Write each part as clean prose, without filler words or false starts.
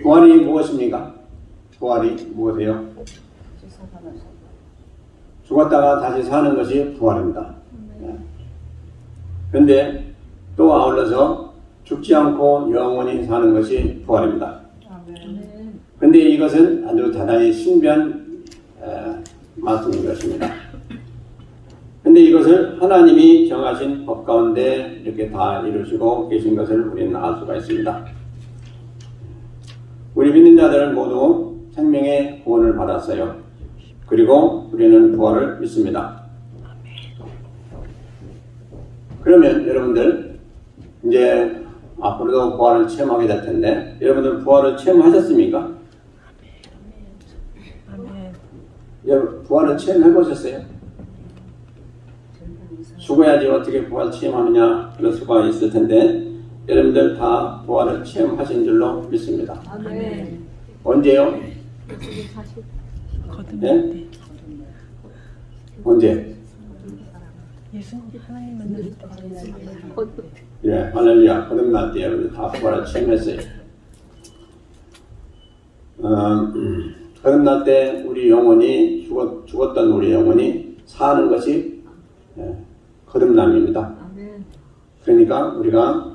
부활이 무엇입니까? 부활이 무엇이에요? 죽었다가 다시 사는 것이 부활입니다. 그런데 또 아울러서 죽지 않고 영원히 사는 것이 부활입니다. 그런데 이것은 아주 대단히 신비한 말씀인 것입니다. 그런데 이것을 하나님이 정하신 법 가운데 이렇게 다 이루시고 계신 것을 우리는 알 수가 있습니다. 우리 믿는 자들은 모두 생명의 구원을 받았어요. 그리고 우리는 부활을 믿습니다. 그러면 여러분들 이제 앞으로도 부활을 체험하게 될 텐데 여러분들 부활을 체험하셨습니까? 여러분 부활을 체험해 보셨어요? 죽어야지 어떻게 부활 체험하느냐 그럴 수가 있을 텐데 여러분들 다 부활을 체험하신 줄로 믿습니다. 아멘. 언제요? 네? 언제? 예수 하나님 만날 때. 예, 할렐루야. 거듭날 때 여러분들 다 부활을 체험했어요. 거듭날 때 우리 영혼이 죽었던 우리 영혼이 사는 것이 거듭남입니다. 그러니까 우리가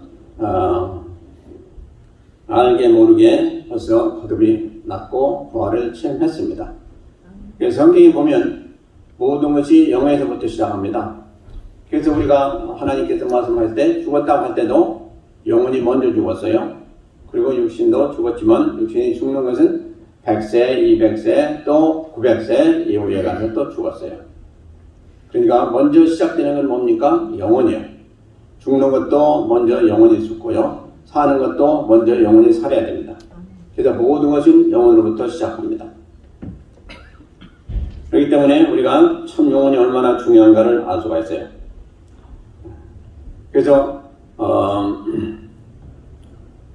알게 모르게 벌써 거듭이 났고 부활을 체험했습니다. 그래서 성경에 보면 모든 것이 영에서부터 시작합니다. 그래서 우리가 하나님께서 말씀하실 때 죽었다고 할 때도 영혼이 먼저 죽었어요. 그리고 육신도 죽었지만 육신이 죽는 것은 100세, 200세, 또 900세 이후에 가서 또 죽었어요. 그러니까 먼저 시작되는 건 뭡니까? 영혼이에요. 죽는 것도 먼저 영혼이 죽고요. 사는 것도 먼저 영혼이 살아야 됩니다. 그래서 모든 것은 영혼으로부터 시작합니다. 그렇기 때문에 우리가 참 영혼이 얼마나 중요한가를 알 수가 있어요. 그래서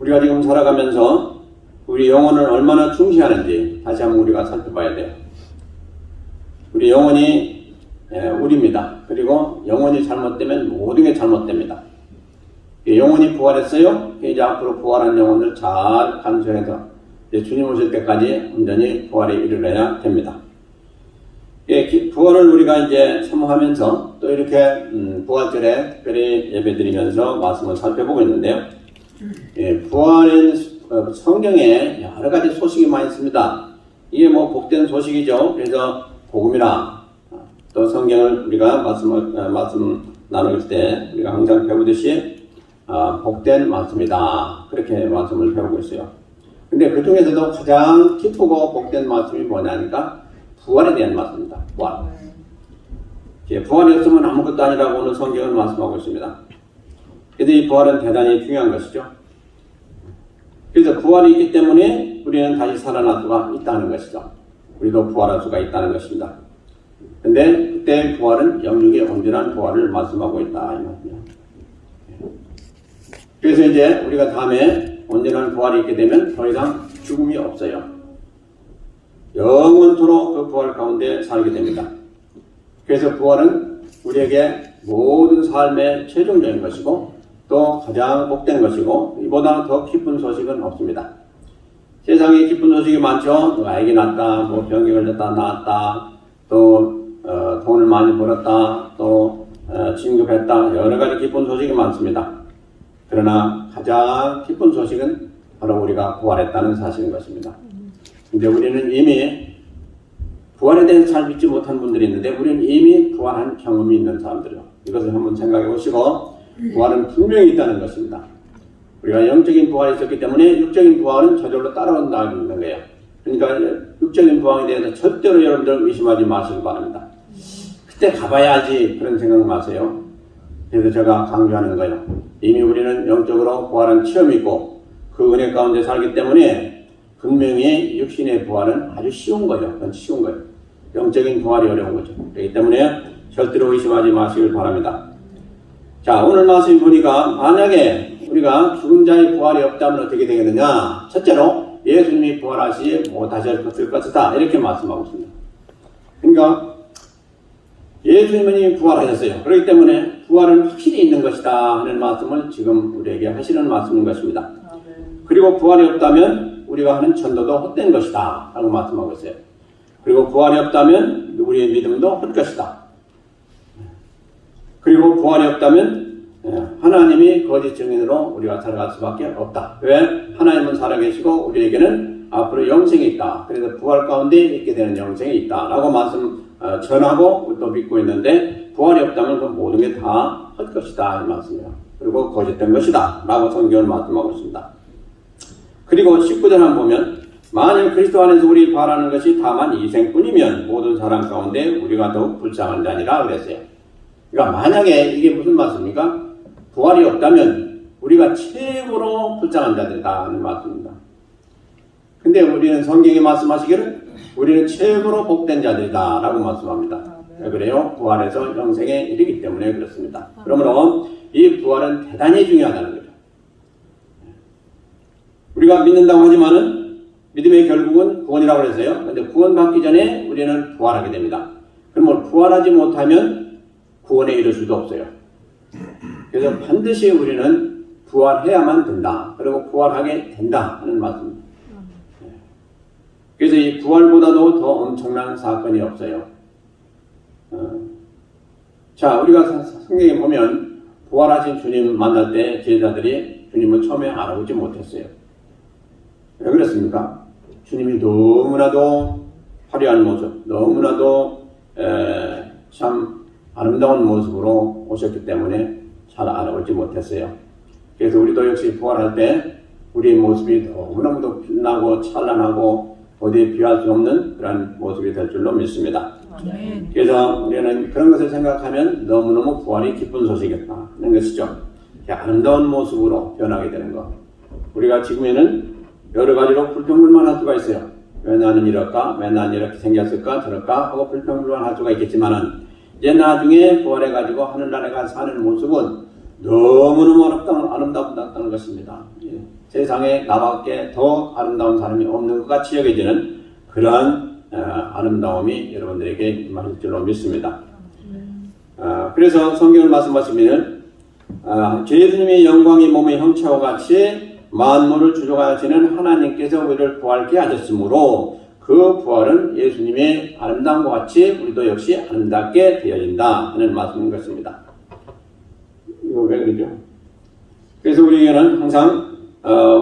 우리가 지금 살아가면서 우리 영혼을 얼마나 중시하는지 다시 한번 우리가 살펴봐야 돼요. 우리 영혼이 우리입니다. 그리고 영혼이 잘못되면 모든 게 잘못됩니다. 영혼이 부활했어요. 이제 앞으로 부활한 영혼을 잘 간수해서 주님 오실 때까지 온전히 부활에 이르러야 됩니다. 부활을 우리가 이제 사모하면서 또 이렇게 부활절에 특별히 예배드리면서 말씀을 살펴보고 있는데요. 부활은 성경에 여러 가지 소식이 많이 있습니다. 이게 뭐 복된 소식이죠. 그래서 복음이라 또 성경을 우리가 말씀 나눌 때 우리가 항상 배우듯이 복된 말씀이다. 그렇게 말씀을 배우고 있어요. 근데 그 중에서도 가장 기쁘고 복된 말씀이 뭐냐니까 부활에 대한 말씀입니다. 부활. 부활이 없으면 아무것도 아니라고 오늘 성경은 말씀하고 있습니다. 그래서 이 부활은 대단히 중요한 것이죠. 그래서 부활이 있기 때문에 우리는 다시 살아날 수가 있다는 것이죠. 우리도 부활할 수가 있다는 것입니다. 근데 그때 부활은 영육의 온전한 부활을 말씀하고 있다. 이 말입니다. 그래서 이제 우리가 다음에 온전한 부활이 있게 되면 더 이상 죽음이 없어요. 영원토록 그 부활 가운데 살게 됩니다. 그래서 부활은 우리에게 모든 삶의 최종적인 것이고 또 가장 복된 것이고 이보다 더 기쁜 소식은 없습니다. 세상에 기쁜 소식이 많죠. 아기 낳았다, 뭐 병이 걸렸다, 나았다, 또 돈을 많이 벌었다, 또 진급했다, 여러 가지 기쁜 소식이 많습니다. 그러나 가장 기쁜 소식은 바로 우리가 부활했다는 사실인 것입니다. 근데 우리는 이미 부활에 대해서 잘 믿지 못한 분들이 있는데 우리는 이미 부활한 경험이 있는 사람들이요. 이것을 한번 생각해 보시고 부활은 분명히 있다는 것입니다. 우리가 영적인 부활이 있었기 때문에 육적인 부활은 저절로 따라온다는 거예요. 그러니까 육적인 부활에 대해서 절대로 여러분들 의심하지 마시기 바랍니다. 그때 가봐야지 그런 생각 마세요. 그래서 제가 강조하는 거예요. 이미 우리는 영적으로 부활한 체험이 있고 그 은혜 가운데 살기 때문에 분명히 육신의 부활은 아주 쉬운 거죠. 그건 쉬운 거예요. 영적인 부활이 어려운 거죠. 그렇기 때문에 절대로 의심하지 마시길 바랍니다. 자, 오늘 말씀 보니까 만약에 우리가 죽은 자의 부활이 없다면 어떻게 되겠느냐? 첫째로 예수님이 부활하시 못하실 것이다. 이렇게 말씀하고 있습니다. 그러니까 예수님이 부활하셨어요. 그렇기 때문에 부활은 확실히 있는 것이다 하는 말씀을 지금 우리에게 하시는 말씀인 것입니다. 그리고 부활이 없다면 우리가 하는 전도도 헛된 것이다 라고 말씀하고 있어요. 그리고 부활이 없다면 우리의 믿음도 헛 것이다. 그리고 부활이 없다면 하나님이 거짓 증인으로 우리가 살아갈 수밖에 없다. 왜? 하나님은 살아계시고 우리에게는 앞으로 영생이 있다. 그래서 부활 가운데 있게 되는 영생이 있다 라고 말씀 전하고 또 믿고 있는데, 부활이 없다면 그 모든 게 다 헛 것이다 이 말씀이에요. 그리고 거짓된 것이다 라고 성경을 말씀하고 있습니다. 그리고 19절 한번 보면, 만일 그리스도 안에서 우리 바라는 것이 다만 이생뿐이면 모든 사람 가운데 우리가 더욱 불쌍한 자니라 그랬어요. 그러니까 만약에 이게 무슨 말씀입니까? 부활이 없다면 우리가 최고로 불쌍한 자들이다 하는 말씀입니다. 근데 우리는 성경이 말씀하시기를 우리는 최고로 복된 자들이다 라고 말씀합니다. 왜 그래요? 부활해서 영생에 이르기 때문에 그렇습니다. 그러므로 이 부활은 대단히 중요하다는 거죠. 우리가 믿는다고 하지만은 믿음의 결국은 구원이라고 그랬어요. 근데 구원받기 전에 우리는 부활하게 됩니다. 그러면 부활하지 못하면 구원에 이를 수도 없어요. 그래서 반드시 우리는 부활해야만 된다. 그리고 부활하게 된다 하는 말씀입니다. 그래서 이 부활보다도 더 엄청난 사건이 없어요. 자, 우리가 성경에 보면 부활하신 주님 만날 때 제자들이 주님을 처음에 알아보지 못했어요. 왜 그렇습니까? 주님이 너무나도 화려한 모습, 너무나도 참 아름다운 모습으로 오셨기 때문에 잘 알아보지 못했어요. 그래서 우리도 역시 부활할 때 우리의 모습이 너무나도 빛나고 찬란하고 어디에 비할 수 없는 그런 모습이 될 줄로 믿습니다. 아멘. 그래서 우리는 그런 것을 생각하면 너무너무 부활이 기쁜 소식이다 하는 것이죠. 아름다운 모습으로 변하게 되는 것. 우리가 지금에는 여러 가지로 불평불만할 수가 있어요. 왜 나는 이럴까? 왜 나는 이렇게 생겼을까? 저럴까? 하고 불평불만할 수가 있겠지만은 이제 나중에 부활해가지고 하늘나라에 가서 사는 모습은 너무너무 아름답다는 것입니다. 세상에 나밖에 더 아름다운 사람이 없는 것 같이 여겨지는 그러한 아름다움이 여러분들에게 임할 줄로 믿습니다. 그래서 성경을 말씀하시면 예수님의 영광이 몸의 형체와 같이 만물을 주존하시는 하나님께서 우리를 부활케 하셨으므로 그 부활은 예수님의 아름다움과 같이 우리도 역시 아름답게 되어진다 하는 말씀인 것입니다. 이거 왜 그러죠? 그래서 우리에게는 항상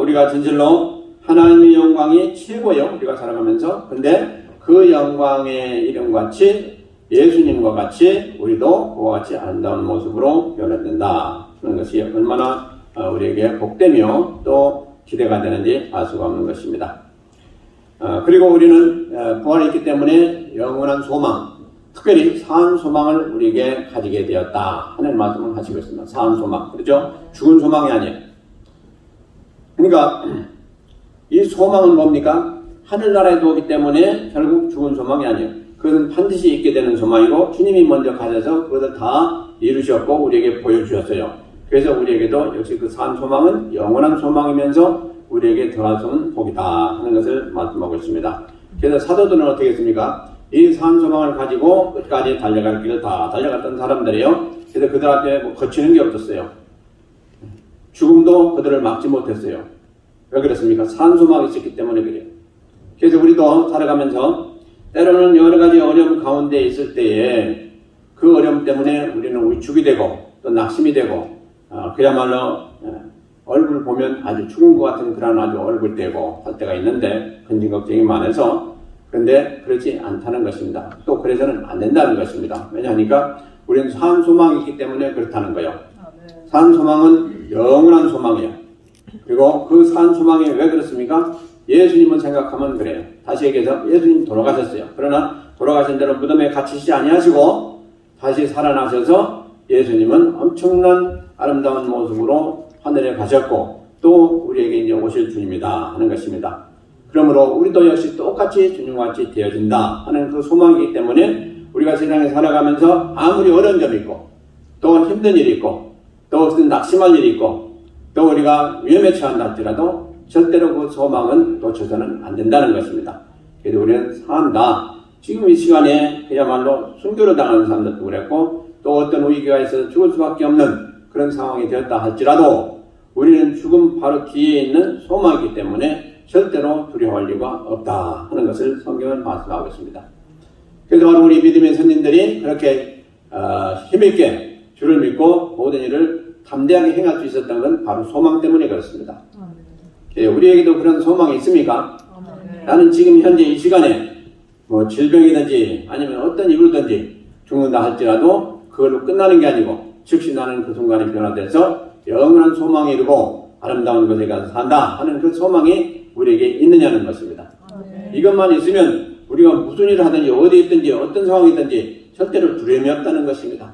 우리가 진실로 하나님의 영광이 최고예요. 우리가 살아가면서. 근데 그 영광의 이름과 같이 예수님과 같이 우리도 그와 같이 아름다운 모습으로 변화된다 하는 것이 얼마나 우리에게 복되며 또 기대가 되는지 알 수가 없는 것입니다. 그리고 우리는 부활이 있기 때문에 영원한 소망, 특별히 사한 소망을 우리에게 가지게 되었다 하는 말씀을 하시고 있습니다. 사한 소망, 그렇죠? 죽은 소망이 아니에요. 그러니까 이 소망은 뭡니까? 하늘나라에 오기 때문에 결국 죽은 소망이 아니에요. 그것은 반드시 있게 되는 소망이고 주님이 먼저 가셔서 그것을 다 이루셨고 우리에게 보여주셨어요. 그래서 우리에게도 역시 그 산 소망은 영원한 소망이면서 우리에게 더할 수 없는 복이다 하는 것을 말씀하고 있습니다. 그래서 사도들은 어떻게 했습니까? 이 산 소망을 가지고 끝까지 달려갈 길을 다 달려갔던 사람들이에요. 그래서 그들 앞에 뭐 거치는 게 없었어요. 죽음도 그들을 막지 못했어요. 왜 그렇습니까? 산 소망이 있었기 때문에 그래요. 그래서 우리도 살아가면서 때로는 여러 가지 어려움 가운데 있을 때에 그 어려움 때문에 우리는 위축이 되고 또 낙심이 되고 그야말로 얼굴 보면 아주 죽은 것 같은 그런 아주 얼굴 떼고 할 때가 있는데 근심 걱정이 많아서, 그런데 그렇지 않다는 것입니다. 또 그래서는 안 된다는 것입니다. 왜냐하니까 우리는 산 소망이 있기 때문에 그렇다는 거예요. 산 소망은 영원한 소망이에요. 그리고 그 산 소망이 왜 그렇습니까? 예수님을 생각하면 그래요. 다시 얘기해서 예수님 돌아가셨어요. 그러나 돌아가신 대로 무덤에 갇히시지 아니하시고 다시 살아나셔서 예수님은 엄청난 아름다운 모습으로 하늘에 가셨고 또 우리에게 이제 오실 주님이다 하는 것입니다. 그러므로 우리도 역시 똑같이 주님과 같이 되어진다 하는 그 소망이기 때문에 우리가 세상에 살아가면서 아무리 어려운 점이 있고 또 힘든 일이 있고 또 어떤 낙심할 일이 있고 또 우리가 위험에 처한다 할지라도 절대로 그 소망은 놓쳐서는 안 된다는 것입니다. 그래서 우리는 산다. 지금 이 시간에 그야말로 순교를 당하는 사람들도 그랬고 또 어떤 위기가 있어서 죽을 수밖에 없는 그런 상황이 되었다 할지라도 우리는 죽음 바로 뒤에 있는 소망이기 때문에 절대로 두려워할 이유가 없다 하는 것을 성경은 말씀하고 있습니다. 그래서 바로 우리 믿음의 선진들이 그렇게 힘있게 주를 믿고 모든 일을 담대하게 행할 수 있었던 건 바로 소망 때문에 그렇습니다. 우리에게도 그런 소망이 있습니까? 나는 지금 현재 이 시간에 뭐 질병이든지 아니면 어떤 이유든지 죽는다 할지라도 그걸로 끝나는 게 아니고 즉시 나는 그 순간에 변화돼서 영원한 소망이 이루고 아름다운 곳에 가서 산다 하는 그 소망이 우리에게 있느냐는 것입니다. 이것만 있으면 우리가 무슨 일을 하든지 어디 있든지 어떤 상황이 있든지 절대로 두려움이 없다는 것입니다.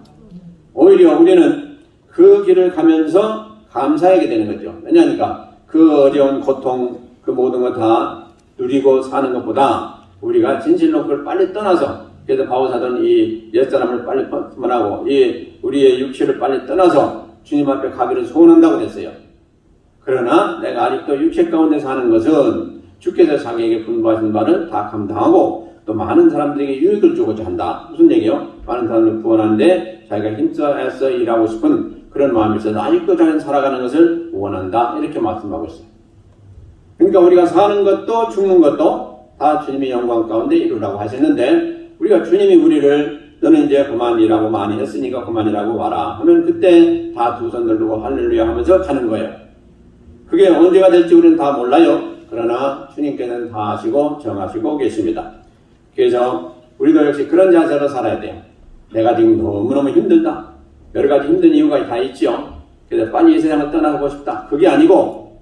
오히려 우리는 그 길을 가면서 감사하게 되는 거죠. 왜냐하니까 그 어려운 고통 그 모든 거 다 누리고 사는 것보다 우리가 진실로 그걸 빨리 떠나서 그래서 바오사도는 이 옛사람을 빨리 벗어나고 이 우리의 육체를 빨리 떠나서 주님 앞에 가기를 소원한다고 했어요. 그러나 내가 아직도 육체 가운데 사는 것은 주께서 자기에게 분부하신 바를 다 감당하고 또 많은 사람들에게 유익을 주고자 한다. 무슨 얘기요? 많은 사람을 구원하는데 자기가 힘써서 일하고 싶은 그런 마음이 있어서 아직도 자기는 살아가는 것을 원한다. 이렇게 말씀하고 있어요. 그러니까 우리가 사는 것도 죽는 것도 다 주님의 영광 가운데 이루라고 하셨는데 우리가 주님이 우리를 너는 이제 그만 일하고 많이 했으니까 그만 일하고 와라 하면 그때 다 두 손 들고 할렐루야 하면서 가는 거예요. 그게 언제가 될지 우리는 다 몰라요. 그러나 주님께서는 다 아시고 정하시고 계십니다. 그래서 우리도 역시 그런 자세로 살아야 돼요. 내가 지금 너무너무 힘들다. 여러 가지 힘든 이유가 다 있죠. 그래서 빨리 이 세상을 떠나고 싶다. 그게 아니고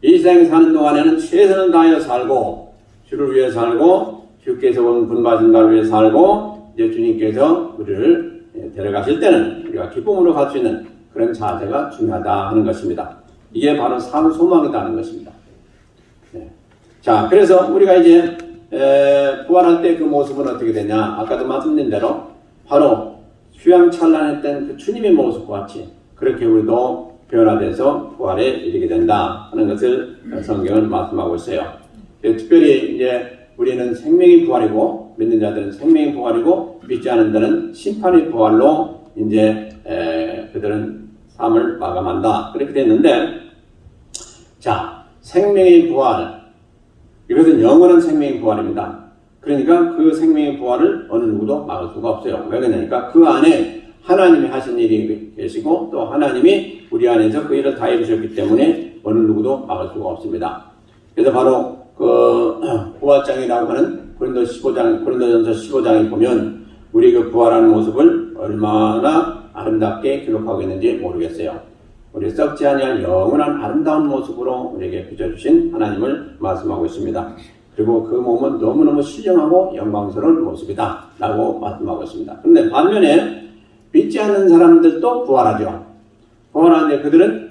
이 세상에 사는 동안에는 최선을 다하여 살고 주를 위해 살고 주께서 온 분받은 날 위해 살고 이제 주님께서 우리를 데려가실 때는 우리가 기쁨으로 갈 수 있는 그런 자세가 중요하다 하는 것입니다. 이게 바로 삶 소망이라는 것입니다. 네. 자, 그래서 우리가 이제 부활할 때 그 모습은 어떻게 되냐? 아까도 말씀드린 대로 바로 휘황찬란했던 그 주님의 모습과 같이 그렇게 우리도 변화돼서 부활에 이르게 된다 하는 것을 성경은 말씀하고 있어요. 특별히 이제 우리는 생명의 부활이고 믿는 자들은 생명의 부활이고 믿지 않는 자는 심판의 부활로 이제 그들은 삶을 마감한다 그렇게 됐는데 자 생명의 부활 이것은 영원한 생명의 부활입니다. 그러니까 그 생명의 부활을 어느 누구도 막을 수가 없어요. 왜 그러냐니까 그 안에 하나님이 하신 일이 계시고 또 하나님이 우리 안에서 그 일을 다 이루셨기 때문에 어느 누구도 막을 수가 없습니다. 그래서 바로 그 부활장이라고 하는 고린도전서 15장에 보면 우리 그 부활하는 모습을 얼마나 아름답게 기록하고 있는지 모르겠어요. 우리 썩지 아니할 영원한 아름다운 모습으로 우리에게 빚어주신 하나님을 말씀하고 있습니다. 그리고 그 몸은 너무너무 신령하고 영광스러운 모습이다 라고 말씀하고 있습니다. 그런데 반면에 믿지 않는 사람들도 부활하죠. 부활하는데 그들은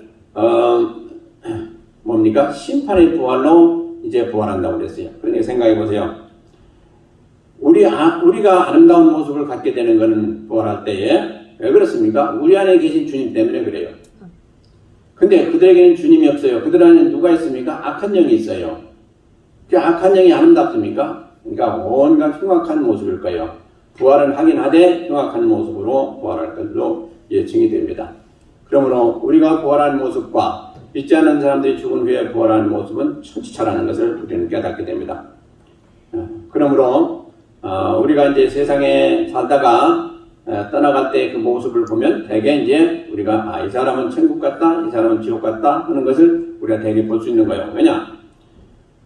뭡니까? 심판의 부활로 이제 부활한다고 그랬어요. 그러니까 생각해 보세요. 우리가 아름다운 모습을 갖게 되는 것은 부활할 때에 왜 그렇습니까? 우리 안에 계신 주님 때문에 그래요. 근데 그들에게는 주님이 없어요. 그들 안에 누가 있습니까? 악한 영이 있어요. 그 악한 영이 아름답습니까? 그러니까 온갖 흉악한 모습일 거예요. 부활은 하긴 하되 흉악한 모습으로 부활할 것으로 예측이 됩니다. 그러므로 우리가 부활하는 모습과 믿지 않는 사람들이 죽은 후에 부활하는 모습은 천지차라는 것을 우리는 깨닫게 됩니다. 그러므로 우리가 이제 세상에 살다가 떠나갈 때 그 모습을 보면 대개 이제 우리가 이 사람은 천국 같다, 이 사람은 지옥 같다 하는 것을 우리가 대개 볼 수 있는 거예요. 왜냐?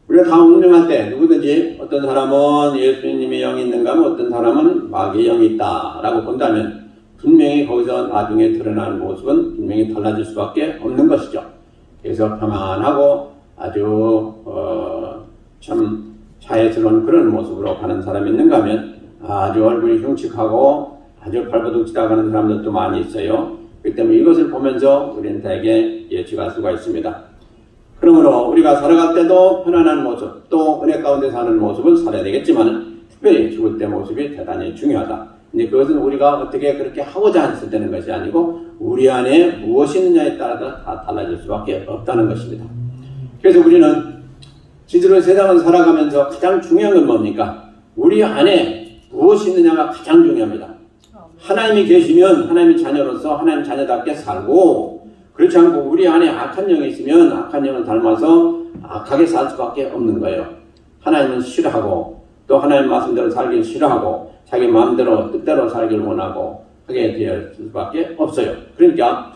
우리가 다 운명할 때 누구든지 어떤 사람은 예수님의 영이 있는가 하면 어떤 사람은 마귀의 영이 있다라고 본다면 분명히 거기서 나중에 드러나는 모습은 분명히 달라질 수밖에 없는 것이죠. 그래서 평안하고 아주 참 자애스러운 그런 모습으로 가는 사람이 있는가 하면 아주 얼굴이 흉측하고 아주 발버둥치다 가는 사람들도 많이 있어요. 그렇기 때문에 이것을 보면서 우리는 대개 예측할 수가 있습니다. 그러므로 우리가 살아갈 때도 편안한 모습 또 은혜 가운데 사는 모습을 살아야 되겠지만 특별히 죽을 때 모습이 대단히 중요하다. 근데 그것은 우리가 어떻게 그렇게 하고자 했을 때는 것이 아니고 우리 안에 무엇이 있느냐에 따라서 다 달라질 수밖에 없다는 것입니다. 그래서 우리는 진짜로 세상을 살아가면서 가장 중요한 건 뭡니까? 우리 안에 무엇이 있느냐가 가장 중요합니다. 하나님이 계시면 하나님의 자녀로서 하나님 자녀답게 살고 그렇지 않고 우리 안에 악한 영이 있으면 악한 영을 닮아서 악하게 살 수밖에 없는 거예요. 하나님은 싫어하고 또 하나님 말씀대로 살기를 싫어하고 자기 마음대로 뜻대로 살기를 원하고 하게 될 수밖에 없어요. 그러니까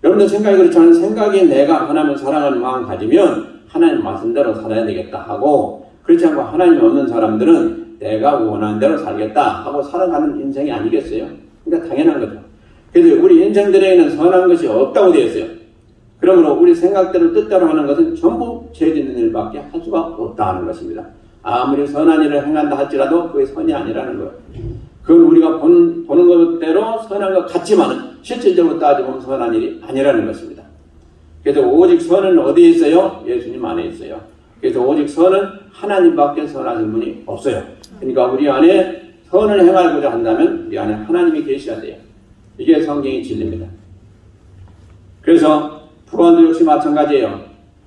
여러분들 생각이 그렇지만 생각이 내가 하나님을 사랑하는 마음 가지면 하나님 말씀대로 살아야 되겠다 하고 그렇지 않고 하나님 없는 사람들은 내가 원하는 대로 살겠다 하고 살아가는 인생이 아니겠어요? 그러니까 당연한 거죠. 그래서 우리 인생들에게는 선한 것이 없다고 되어 있어요. 그러므로 우리 생각대로 뜻대로 하는 것은 전부 죄 짓는 일밖에 할 수가 없다 하는 것입니다. 아무리 선한 일을 행한다 할지라도 그게 선이 아니라는 거예요. 그건 우리가 보는 것대로 선한 것 같지만은 실질적으로 따져보면 선한 일이 아니라는 것입니다. 그래서 오직 선은 어디에 있어요? 예수님 안에 있어요. 그래서 오직 선은 하나님밖에 선하신 분이 없어요. 그러니까 우리 안에 선을 행하고자 한다면 우리 안에 하나님이 계셔야 돼요. 이게 성경의 진리입니다. 그래서 부활도 역시 마찬가지예요.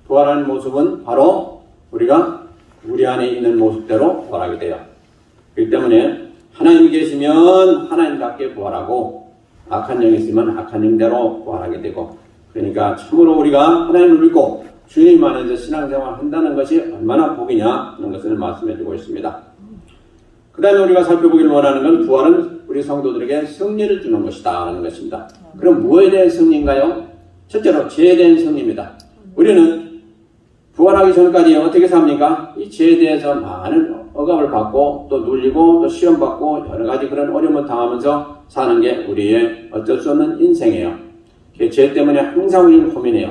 부활하는 모습은 바로 우리가 우리 안에 있는 모습대로 부활하게 돼요. 그렇기 때문에 하나님이 계시면 하나님답게 부활하고 악한 영이 있으면 악한 영대로 부활하게 되고 그러니까 참으로 우리가 하나님을 믿고 주님 안에서 신앙생활을 한다는 것이 얼마나 복이냐 하는 것을 말씀해 주고 있습니다. 그 다음에 우리가 살펴보기를 원하는 건 부활은 우리 성도들에게 승리를 주는 것이다 하는 것입니다. 그럼 무엇에 대한 승리인가요? 첫째로 죄에 대한 승리입니다. 우리는 부활하기 전까지 어떻게 삽니까? 이 죄에 대해서 많은 억압을 받고 또 눌리고 또 시험받고 여러 가지 그런 어려움을 당하면서 사는 게 우리의 어쩔 수 없는 인생이에요. 죄 때문에 항상 우리는 고민해요.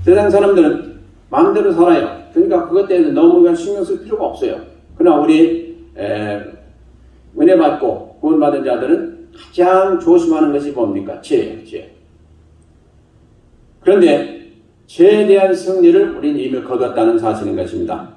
세상 사람들은 마음대로 살아요. 그러니까 그것 때문에 너무 신경 쓸 필요가 없어요. 그러나 우리 은혜 받고 구원받은 자들은 가장 조심하는 것이 뭡니까? 죄예요. 죄. 그런데 죄에 대한 승리를 우리는 이미 거뒀다는 사실인 것입니다.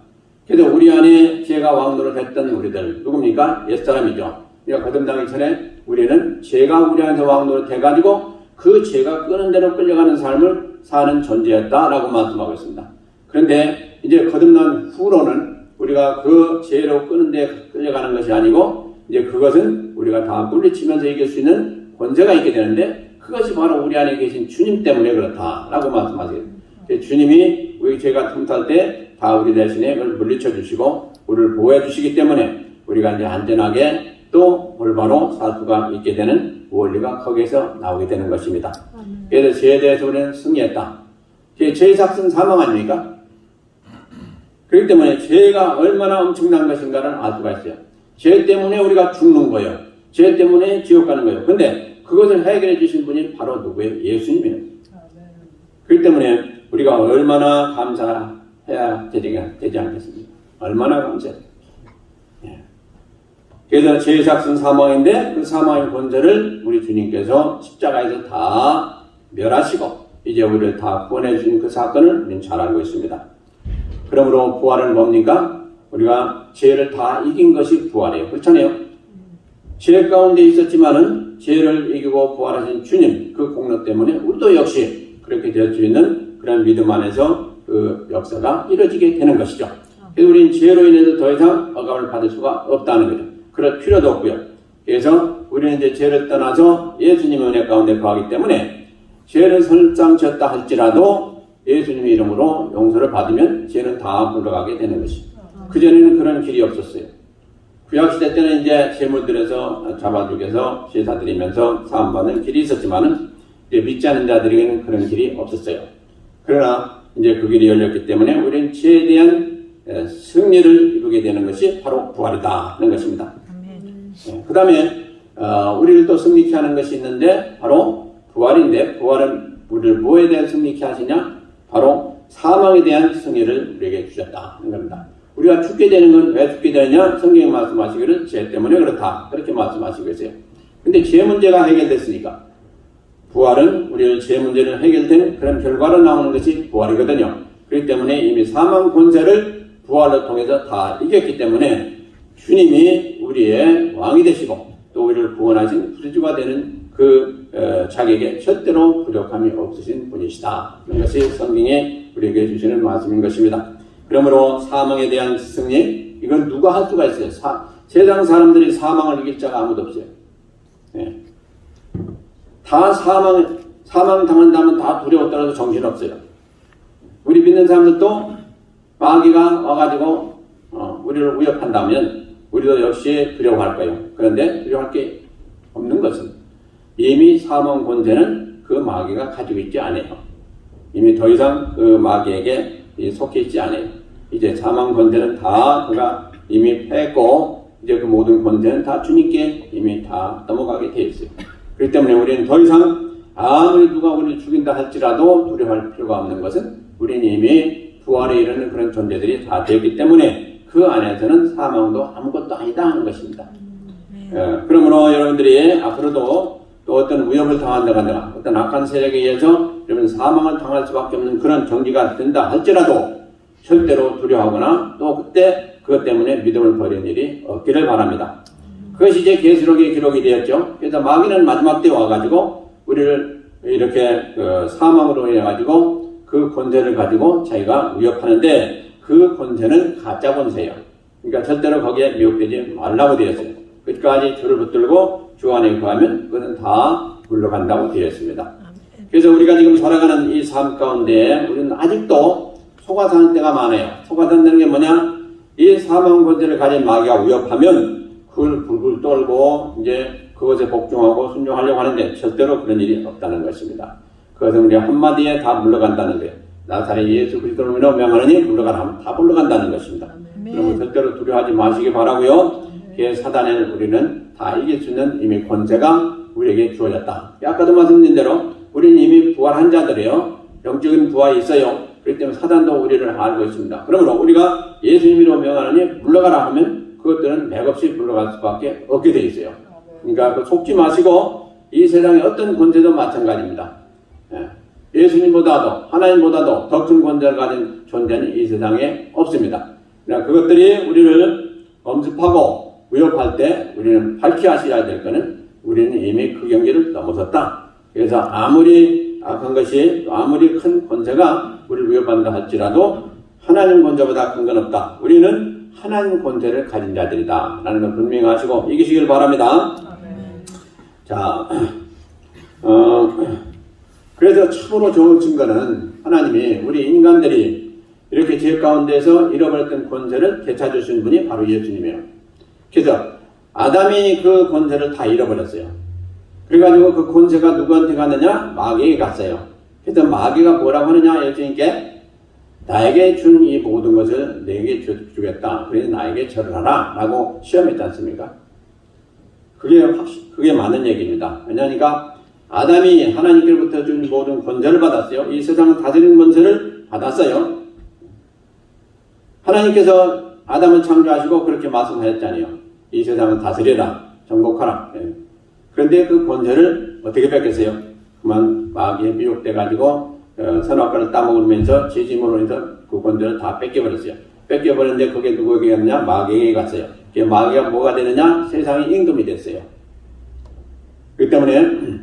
그래서 우리 안에 죄가 왕노릇 했던 우리들 누굽니까? 옛사람이죠. 우리가 거듭나기 전에 우리는 죄가 우리 안에서 왕노릇 해가지고 그 죄가 끄는 대로 끌려가는 삶을 사는 존재였다라고 말씀하고 있습니다. 그런데 이제 거듭난 후로는 우리가 그 죄로 끄는 데 끌려가는 것이 아니고 이제 그것은 우리가 다 물리치면서 이길 수 있는 권세가 있게 되는데 그것이 바로 우리 안에 계신 주님 때문에 그렇다라고 말씀하세요. 주님이 우리 죄가 틈탈 때 다 우리 대신에 그걸 물리쳐 주시고 우리를 보호해 주시기 때문에 우리가 이제 안전하게 또 올바로 살 수가 있게 되는 원리가 거기에서 나오게 되는 것입니다. 그래서 죄에 대해서 우리는 승리했다. 죄의 삭은 사망 아닙니까? 그렇기 때문에 죄가 얼마나 엄청난 것인가를 알 수가 있어요. 죄 때문에 우리가 죽는 거예요. 죄 때문에 지옥 가는 거예요. 근데 그것을 해결해 주신 분이 바로 누구예요? 예수님이에요. 그렇기 때문에 우리가 얼마나 감사해야 되지 않겠습니까? 얼마나 감사해요. 그래서 죄의 삭은 사망인데 그 사망의 권세를 우리 주님께서 십자가에서 다 멸하시고 이제 우리를 다 구원해 주신 그 사건을 우리는 잘 알고 있습니다. 그러므로 부활은 뭡니까? 우리가 죄를 다 이긴 것이 부활이에요. 그렇잖아요. 죄 가운데 있었지만은 죄를 이기고 부활하신 주님 그 공로 때문에 우리도 역시 그렇게 될 수 있는 그런 믿음 안에서 그 역사가 이루어지게 되는 것이죠. 그래서 우리는 죄로 인해서 더 이상 억압을 받을 수가 없다는 거죠. 그럴 필요도 없고요. 그래서 우리는 이제 죄를 떠나서 예수님의 은혜 가운데 거하기 때문에 죄를 설상 졌다 할지라도 예수님의 이름으로 용서를 받으면 죄는 다 물러가게 되는 것입니다. 그전에는 그런 길이 없었어요. 구약시대 때는 이제 제물들에서 잡아 죽여서 제사 드리면서 사함받는 길이 있었지만은 이제 믿지 않는 자들에게는 그런 길이 없었어요. 그러나 이제 그 길이 열렸기 때문에 우리는 죄에 대한 승리를 이루게 되는 것이 바로 부활이다 하는 것입니다. 그 다음에 우리를 또 승리케 하는 것이 있는데 바로 부활인데 부활은 우리를 뭐에 대한 승리케 하시냐? 바로 사망에 대한 승리를 우리에게 주셨다 하는 겁니다. 우리가 죽게 되는 건 왜 죽게 되느냐? 성경이 말씀하시기를 죄 때문에 그렇다 그렇게 말씀하시고 계세요. 근데 죄 문제가 해결됐으니까 부활은 우리의 죄 문제는 해결된 그런 결과로 나오는 것이 부활이거든요. 그렇기 때문에 이미 사망 권세를 부활을 통해서 다 이겼기 때문에 주님이 우리의 왕이 되시고 또 우리를 구원하신 구주가 되는 그 자격에 절대로 부족함이 없으신 분이시다. 이것이 성경에 우리에게 주시는 말씀인 것입니다. 그러므로 사망에 대한 승리 이건 누가 할 수가 있어요? 세상 사람들이 사망을 이길 자가 아무도 없어요. 네. 다 사망 당한다면 다 두려워 떨어서 정신없어요. 믿는 사람들도 마귀가 와가지고 우리를 위협한다면 우리도 역시 두려워할 거예요. 그런데 두려워할 게 없는 것은 이미 사망 권세는 그 마귀가 가지고 있지 않아요. 이미 더 이상 그 마귀에게 속해 있지 않아요. 이제 사망 권세는 다 그가 이미 패했고 이제 그 모든 권세는 다 주님께 이미 다 넘어가게 돼 있어요. 그렇기 때문에 우리는 더 이상 아무리 누가 우리를 죽인다 할지라도 두려워할 필요가 없는 것은 우리는 이미 부활에 이르는 그런 존재들이 다 되었기 때문에 그 안에서는 사망도 아무것도 아니다 하는 것입니다. 그러므로 여러분들이 앞으로도 또 어떤 위협을 당한다거나 어떤 악한 세력에 의해서 여러분 사망을 당할 수밖에 없는 그런 경기가 된다 할지라도 절대로 두려워하거나 또 그때 그것 때문에 믿음을 버리는 일이 없기를 바랍니다. 그것이 이제 계시록에 기록이 되었죠. 그래서 마귀는 마지막 때 와가지고 우리를 이렇게 사망으로 인해가지고 그 권세를 가지고 자기가 위협하는데 그 권세는 가짜 권세예요. 그러니까 절대로 거기에 미혹되지 말라고 되어 있어요. 끝까지 주를 붙들고 주 안에 거하면 그것은 다 물러간다고 되어 있습니다. 그래서 우리가 지금 살아가는 이 삶 가운데 우리는 아직도 속아 사는 때가 많아요. 속아 산다는 게 뭐냐? 이 사망 권세를 가진 마귀가 위협하면 그걸 불불 떨고 이제 그것에 복종하고 순종하려고 하는데 절대로 그런 일이 없다는 것입니다. 그것은 우리가 한마디에 다 물러간다는 거예요. 나사렛 예수 그리스도로 인하여 명하느니 물러가라 하면 다 물러간다는 것입니다. 그러면 절대로 두려워하지 마시기 바라고요. 사단에는 우리는 다 이길 수 있는 이미 권세가 우리에게 주어졌다. 아까도 말씀드린 대로 우리는 이미 부활한 자들이에요. 영적인 부활이 있어요. 그렇기 때문에 사단도 우리를 알고 있습니다. 그러므로 우리가 예수님으로 명하느니 물러가라 하면 그것들은 맥없이 물러갈 수밖에 없게 돼 있어요. 그러니까 속지 마시고 이 세상의 어떤 권세도 마찬가지입니다. 예수님보다도 하나님보다도 더 큰 권세를 가진 존재는 이 세상에 없습니다. 그러니까 그것들이 우리를 엄습하고 위협할 때 우리는 밝히 하셔야 될 것은 우리는 이미 그 경계를 넘어섰다. 그래서 아무리 악한 것이 아무리 큰 권세가 우리를 위협한다 할지라도 하나님 권세보다 큰 건 없다. 우리는 하나님 권세를 가진 자들이다 라는 걸 분명히 하시고 이기시길 바랍니다. 자, 그래서 참으로 좋은 증거는 하나님이 우리 인간들이 이렇게 죄 가운데서 잃어버렸던 권세를 되찾으신 분이 바로 예수님이에요. 그래서 아담이 그 권세를 다 잃어버렸어요. 그래가지고 그 권세가 누구한테 갔느냐? 마귀에게 갔어요. 그래서 마귀가 뭐라고 하느냐? 예수님께 나에게 준 이 모든 것을 내게 주겠다. 그래서 나에게 절을 하라. 라고 시험했지 않습니까? 그게 맞는 얘기입니다. 왜냐하니까 아담이 하나님께로부터 준 모든 권세를 받았어요. 이 세상을 다스리는 권세를 받았어요. 하나님께서 아담을 창조하시고 그렇게 말씀하셨잖아요. 이 세상을 다스려라. 정복하라. 그런데 그 권세를 어떻게 뺏겼어요? 그만 마귀에 미혹돼가지고 선악과를 따먹으면서 죄짐으로 인해서 그 권세를 다 뺏겨버렸어요. 뺏겨버렸는데 그게 누구에게 갔냐? 마귀에게 갔어요. 마귀가 뭐가 되느냐? 세상의 임금이 됐어요. 그렇기 때문에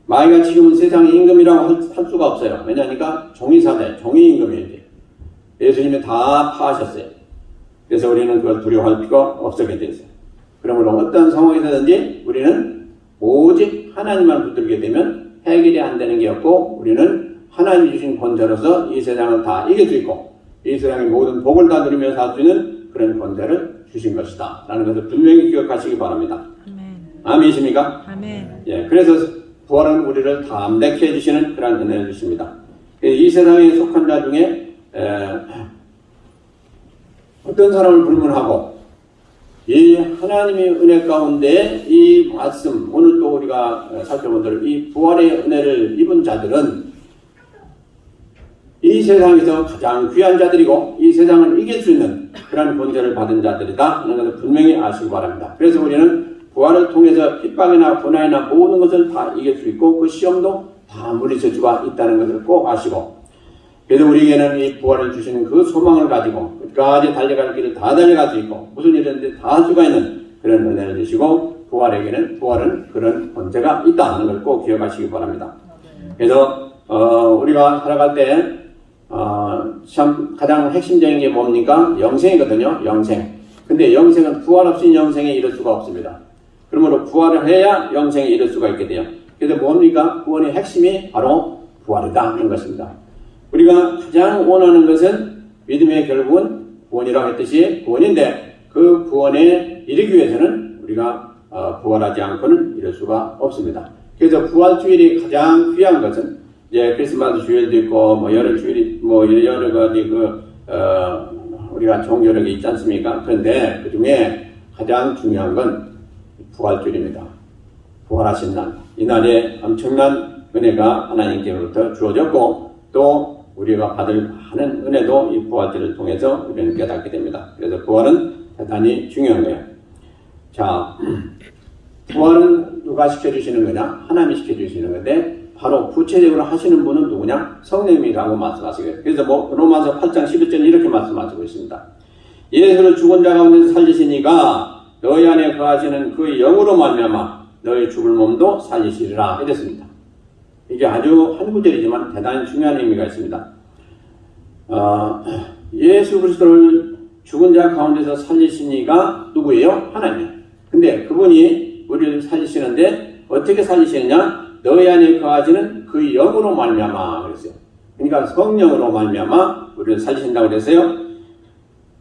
마귀가 지금은 세상의 임금이라고 할 수가 없어요. 왜냐하니까 종이사대, 종이임금이에요. 예수님이 다 파하셨어요. 그래서 우리는 그걸 두려워할 필요가 없게 됐어요. 그러므로 어떤 상황에서든지 우리는 오직 하나님만 붙들게 되면 해결이 안 되는 게 없고 우리는 하나님이 주신 권세로서 이 세상을 다 이길 수 있고 이 세상의 모든 복을 다 누리면서 살 수 있는 그런 권세를 주신 것이다 라는 것을 분명히 기억하시기 바랍니다. 아멘이십니까? 아멘. 예, 그래서 부활은 우리를 담대케 해주시는 그런 은혜를 주십니다. 이 세상에 속한 자 중에 어떤 사람을 불문하고 이 하나님의 은혜 가운데 이 말씀 오늘 또 우리가 살펴본 대로 이 부활의 은혜를 입은 자들은 이 세상에서 가장 귀한 자들이고 이 세상을 이길 수 있는 그런 권세를 받은 자들이다 하는 것을 분명히 아시기 바랍니다. 그래서 우리는 부활을 통해서 핍박이나 고난이나 모든 것을 다 이길 수 있고 그 시험도 다 물리칠 수가 있다는 것을 꼭 아시고 그래서 우리에게는 이 부활을 주시는 그 소망을 가지고 끝까지 달려갈 길을 다 달려갈 수 있고 무슨 일이든지 다 할 수가 있는 그런 은혜를 주시고 부활은 그런 권세가 있다는 걸 꼭 기억하시기 바랍니다. 그래서 우리가 살아갈 때 참 가장 핵심적인 게 뭡니까? 영생이거든요. 영생. 근데 영생은 부활 없이 영생에 이를 수가 없습니다. 그러므로 부활을 해야 영생에 이를 수가 있게 돼요. 그래서 뭡니까? 구원의 핵심이 바로 부활이다 하는 것입니다. 우리가 가장 원하는 것은 믿음의 결국은 구원이라고 했듯이 구원인데 그 구원에 이르기 위해서는 우리가 부활하지 않고는 이룰 수가 없습니다. 그래서 부활 주일이 가장 귀한 것은 이제 크리스마스 주일도 있고 뭐 여러 주일이 뭐 여러 가지 우리가 종교력이 있지 않습니까? 그런데 그 중에 가장 중요한 건 부활주일입니다. 부활하신 날. 이 날에 엄청난 은혜가 하나님께로부터 주어졌고 또 우리가 받을 하는 은혜도 이 부활주일을 통해서 우리는 깨닫게 됩니다. 그래서 부활은 대단히 중요한 거예요. 자, 부활은 누가 시켜주시는 거냐? 하나님이 시켜주시는 건데 바로 구체적으로 하시는 분은 누구냐? 성령님이라고 말씀하시고요. 그래서 로마서 8장 11절에 이렇게 말씀하시고 있습니다. 예수를 죽은 자 가운데서 살리시니가 너희 안에 거하시는 그 영으로 말미암아 너희 죽을 몸도 살리시리라 이랬습니다. 이게 아주 한 구절이지만 대단히 중요한 의미가 있습니다. 예수 그리스도를 죽은 자 가운데서 살리시니가 누구예요? 하나님. 근데 그분이 우리를 살리시는데 어떻게 살리시느냐? 너희 안에 거하시는 그 영으로 말미암아 그랬어요. 그러니까 성령으로 말미암아 우리를 살리신다고 그랬어요.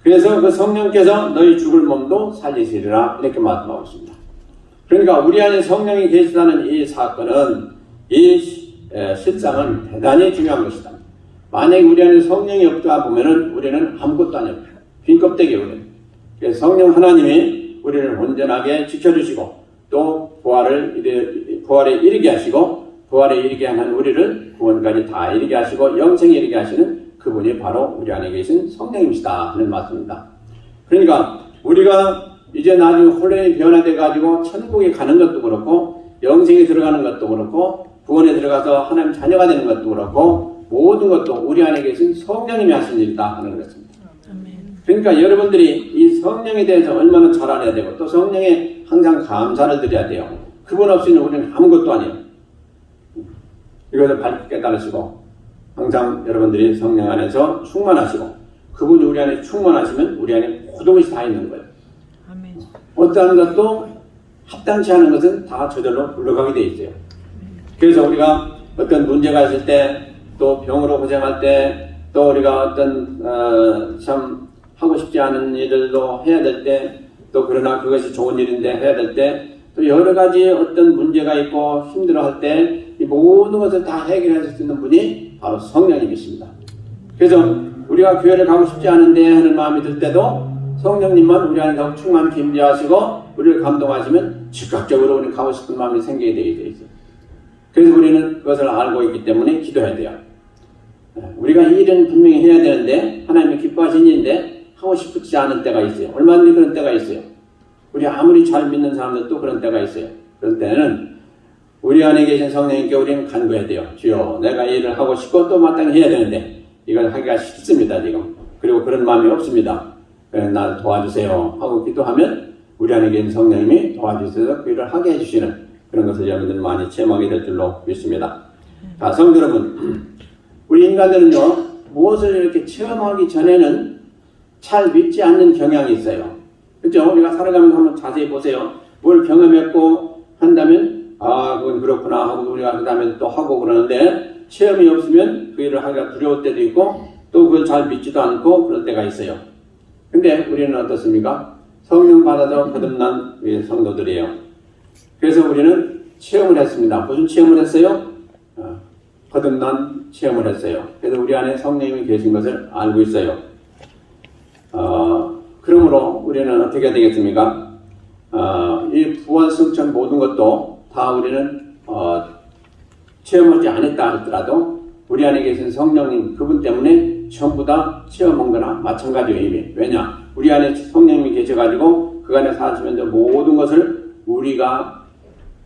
그래서 그 성령께서 너희 죽을 몸도 살리시리라 이렇게 말씀하고 있습니다. 그러니까 우리 안에 성령이 계시다는 이 사건은 이 실상은 대단히 중요한 것이다. 만약에 우리 안에 성령이 없다 보면은 우리는 아무것도 아니에요. 빈 껍데기예요. 그래서 성령 하나님이 우리를 온전하게 지켜주시고 또 부활에 이르게 하시고 부활에 이르게 하는 우리를 구원까지 다 이르게 하시고 영생에 이르게 하시는 그분이 바로 우리 안에 계신 성령님이시다 하는 말씀입니다. 그러니까 우리가 이제 나중에 혼란이 변화돼 가지고 천국에 가는 것도 그렇고 영생에 들어가는 것도 그렇고 구원에 들어가서 하나님 자녀가 되는 것도 그렇고 모든 것도 우리 안에 계신 성령님이 하신 일이다 하는 것입니다. 그러니까 여러분들이 이 성령에 대해서 얼마나 잘 알아야 되고 또 성령에 항상 감사를 드려야 돼요. 그분 없이는 우리는 아무것도 아니에요. 이것을 밝게 깨달으시고 항상 여러분들이 성령 안에서 충만하시고 그분이 우리 안에 충만하시면 우리 안에 모든 것이 다 있는 거예요. 아멘. 어떠한 것도 합당치 않은 것은 다 저절로 물러가게 돼 있어요. 그래서 우리가 어떤 문제가 있을 때 또 병으로 고생할 때 또 우리가 어떤 참 하고 싶지 않은 일들도 해야 될 때 또 그러나 그것이 좋은 일인데 해야 될 때 또 여러 가지 어떤 문제가 있고 힘들어할 때 이 모든 것을 다 해결할 수 있는 분이 바로 성령님이십니다. 그래서 우리가 교회를 가고 싶지 않은데 하는 마음이 들 때도 성령님만 우리 안에서 충만히 임재하시고 우리를 감동하시면 즉각적으로 우리는 가고 싶은 마음이 생기게 되어 있어요. 그래서 우리는 그것을 알고 있기 때문에 기도해야 돼요. 우리가 이 일은 분명히 해야 되는데 하나님이 기뻐하신 일인데 하고 싶지 않은 때가 있어요. 얼마든지 그런 때가 있어요. 우리 아무리 잘 믿는 사람들도 그런 때가 있어요. 그런 때는 우리 안에 계신 성령님께 우리는 간구해야 돼요. 주여, 내가 이 일을 하고 싶고 또 마땅히 해야 되는데 이걸 하기가 싫습니다 지금. 그리고 그런 마음이 없습니다. 날 도와주세요 하고 기도하면 우리 안에 계신 성령님이 도와주셔서 그 일을 하게 해주시는 그런 것을 여러분들 많이 체험하게 될 줄로 믿습니다. 자, 성도 여러분, 우리 인간들은요 무엇을 이렇게 체험하기 전에는 잘 믿지 않는 경향이 있어요. 그렇죠? 우리가 살아가면서 한번 자세히 보세요. 뭘 경험했고 한다면 그건 그렇구나 하고 우리가 그 다음에 또 하고 그러는데 체험이 없으면 그 일을 하기가 두려울 때도 있고 또 그걸 잘 믿지도 않고 그럴 때가 있어요. 근데 우리는 어떻습니까? 성령 받아서 거듭난 우리 성도들이에요. 그래서 우리는 체험을 했습니다. 무슨 체험을 했어요? 거듭난 체험을 했어요. 그래서 우리 안에 성령님이 계신 것을 알고 있어요. 그러므로 우리는 어떻게 해야 되겠습니까? 이 부활 성천 모든 것도 다 우리는 체험하지 않았다 하더라도 우리 안에 계신 성령님 그분 때문에 전부 다 체험한 거나 마찬가지의 의미. 왜냐? 우리 안에 성령님이 계셔가지고 그 안에 사시면서 모든 것을 우리가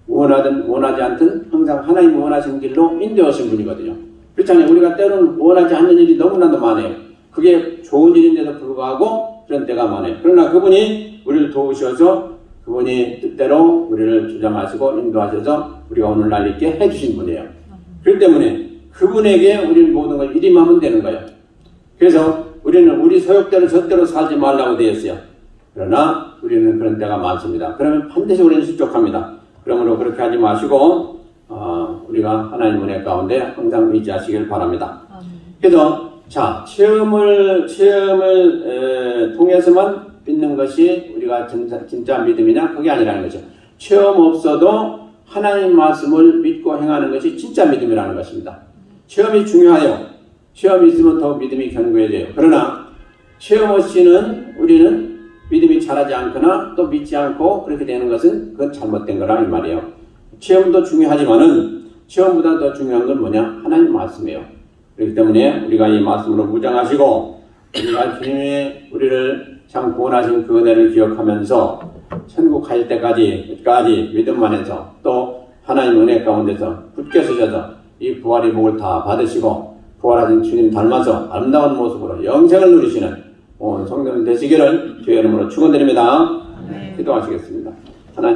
원하든 원하지 않든 항상 하나님 원하시는 길로 인도하신 분이거든요. 그렇잖아요. 우리가 때로는 원하지 않는 일이 너무나도 많아요. 그게 좋은 일인데도 불구하고 그런 때가 많아요. 그러나 그분이 우리를 도우셔서 그분이 뜻대로 우리를 주장하시고 인도하셔서 우리가 오늘날 있게 해주신 분이에요. 그렇기 때문에 그분에게 우리는 모든 걸 일임하면 되는 거예요. 그래서 우리는 우리 소욕대로 절대로 살지 말라고 되어 있어요. 그러나 우리는 그런 때가 많습니다. 그러면 반드시 우리는 실족합니다. 그러므로 그렇게 하지 마시고 우리가 하나님 은혜 가운데 항상 의지하시길 바랍니다. 그래서 자 체험을 통해서만 믿는 것이 우리가 진짜 믿음이냐 그게 아니라는 거죠. 체험 없어도 하나님 말씀을 믿고 행하는 것이 진짜 믿음이라는 것입니다. 체험이 중요해요. 체험이 있으면 더 믿음이 견고해져요. 그러나 체험 없이는 우리는 믿음이 자라지 않거나 또 믿지 않고 그렇게 되는 것은 그건 잘못된 거라 이 말이에요. 체험도 중요하지만은 체험보다 더 중요한 건 뭐냐? 하나님 말씀이에요. 그렇기 때문에 우리가 이 말씀으로 무장하시고 우리가 주님이 우리를 참 구원하신 그 은혜를 기억하면서 천국 갈 때까지 믿음만 해서 또 하나님 은혜 가운데서 굳게 서셔서 이 부활의 복을 다 받으시고 부활하신 주님 닮아서 아름다운 모습으로 영생을 누리시는 온 성도들 되시기를 주의 이름으로 축원드립니다. 네. 기도하시겠습니다.